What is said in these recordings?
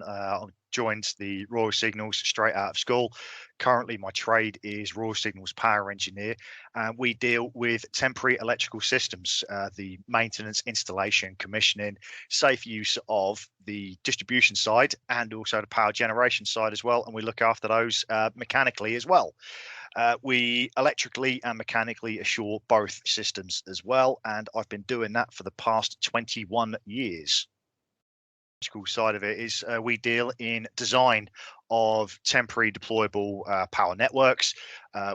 I joined the Royal Signals straight out of school. Currently, my trade is Royal Signals power engineer, and we deal with temporary electrical systems, the maintenance, installation, commissioning, safe use of the distribution side and also the power generation side as well. And we look after those mechanically as well. We electrically and mechanically assure both systems as well, and I've been doing that for the past 21 years. Electrical side of it is we deal in design of temporary deployable power networks.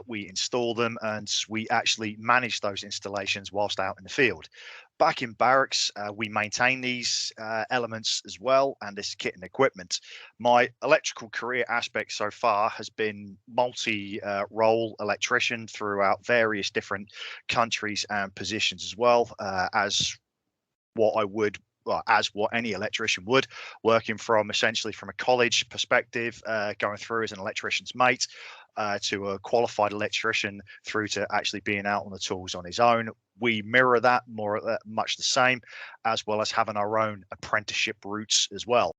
We install them and we actually manage those installations whilst out in the field. Back in barracks, we maintain these elements as well, and this kit and equipment. My electrical career aspect so far has been multi-role electrician throughout various different countries and positions as well, as what I would well, as what any electrician would, working from essentially from a college perspective, going through as an electrician's mate, to a qualified electrician, through to actually being out on the tools on his own. We mirror that much the same, as well as having our own apprenticeship routes as well.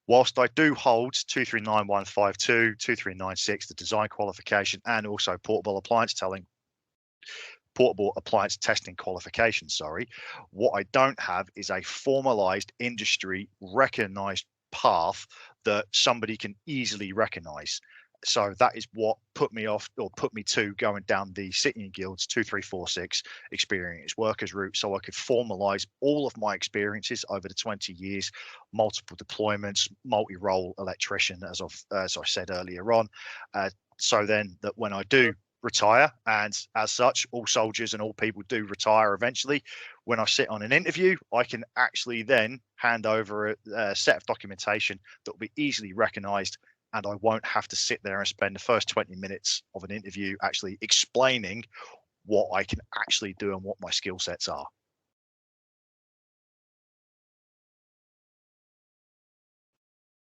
Whilst I do hold 239152, 2396, the design qualification, and also portable appliance testing qualification, what I don't have is a formalized industry recognized path that somebody can easily recognize. So that is what put me off, or put me to going down the City and Guilds 2346 experienced workers route, so I could formalize all of my experiences over the 20 years, multiple deployments, multi-role electrician, as I said earlier on. So then that when I do retire, and as such all soldiers and all people do retire eventually, when I sit on an interview, I can actually then hand over a set of documentation that will be easily recognized, and I won't have to sit there and spend the first 20 minutes of an interview actually explaining what I can actually do and what my skill sets are.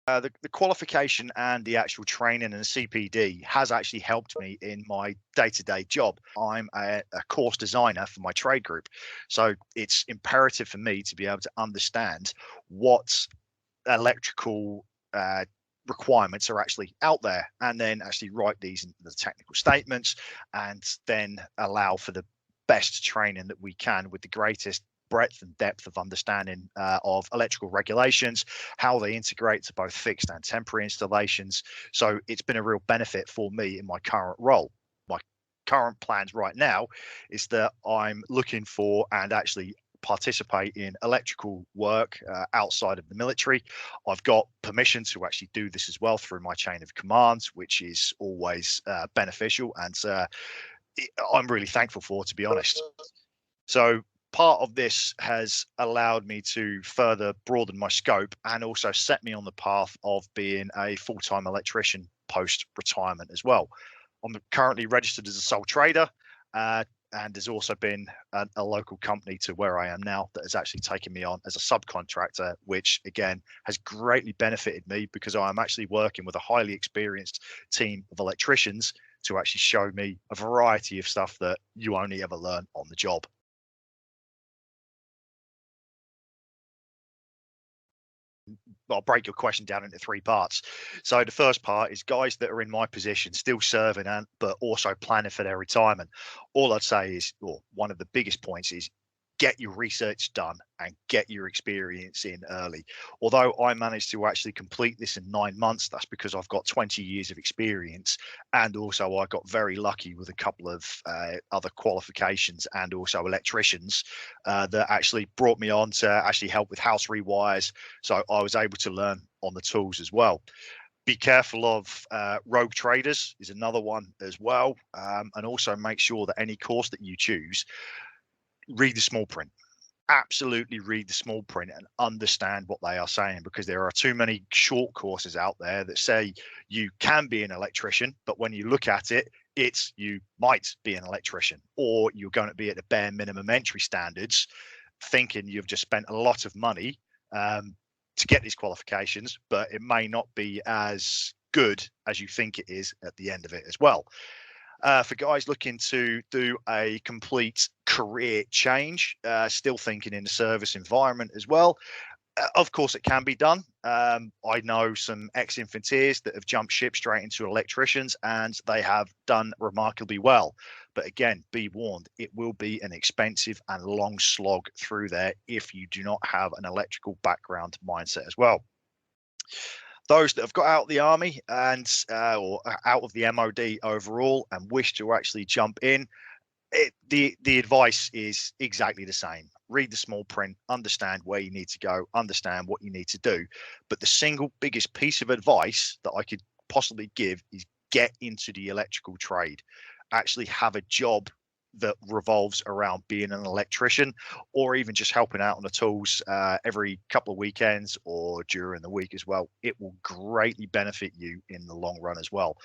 The qualification and the actual training and the CPD has actually helped me in my day-to-day job. I'm a course designer for my trade group, so it's imperative for me to be able to understand what electrical requirements are actually out there, and then actually write these into the technical statements, and then allow for the best training that we can with the greatest breadth and depth of understanding of electrical regulations, how they integrate to both fixed and temporary installations. So it's been a real benefit for me in my current role. My current plans right now is that I'm looking for and actually participate in electrical work outside of the military. I've got permission to actually do this as well through my chain of command, which is always beneficial, and I'm really thankful for, to be honest. So part of this has allowed me to further broaden my scope and also set me on the path of being a full-time electrician post-retirement as well. I'm currently registered as a sole trader, and there's also been a local company to where I am now that has actually taken me on as a subcontractor, which again has greatly benefited me, because I am actually working with a highly experienced team of electricians to actually show me a variety of stuff that you only ever learn on the job. I'll break your question down into three parts. So the first part is guys that are in my position, still serving, and but also planning for their retirement. All I'd say is, or one of the biggest points is, get your research done and get your experience in early. Although I managed to actually complete this in 9 months, that's because I've got 20 years of experience, and also I got very lucky with a couple of other qualifications and also electricians that actually brought me on to actually help with house rewires, so I was able to learn on the tools as well. Be careful of rogue traders is another one as well, and also make sure that any course that you choose, read the small print. Absolutely read the small print and understand what they are saying, because there are too many short courses out there that say you can be an electrician, but when you look at it, it's you might be an electrician, or you're going to be at the bare minimum entry standards, thinking you've just spent a lot of money to get these qualifications, but it may not be as good as you think it is at the end of it as well. For guys looking to do a complete career change, still thinking in the service environment as well, of course, it can be done. I know some ex-infanteers that have jumped ship straight into electricians, and they have done remarkably well. But again, be warned, it will be an expensive and long slog through there if you do not have an electrical background mindset as well. Those that have got out of the army and or out of the MOD overall and wish to actually jump in, the advice is exactly the same. Read the small print, understand where you need to go, understand what you need to do. But the single biggest piece of advice that I could possibly give is get into the electrical trade. Actually have a job that revolves around being an electrician, or even just helping out on the tools every couple of weekends or during the week as well. It will greatly benefit you in the long run as well.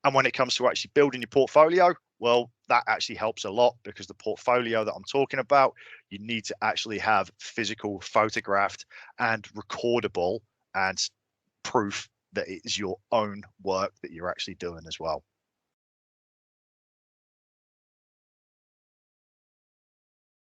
And when it comes to actually building your portfolio, well, that actually helps a lot, because the portfolio that I'm talking about, you need to actually have physical, photographed, and recordable, and proof that it is your own work that you're actually doing as well.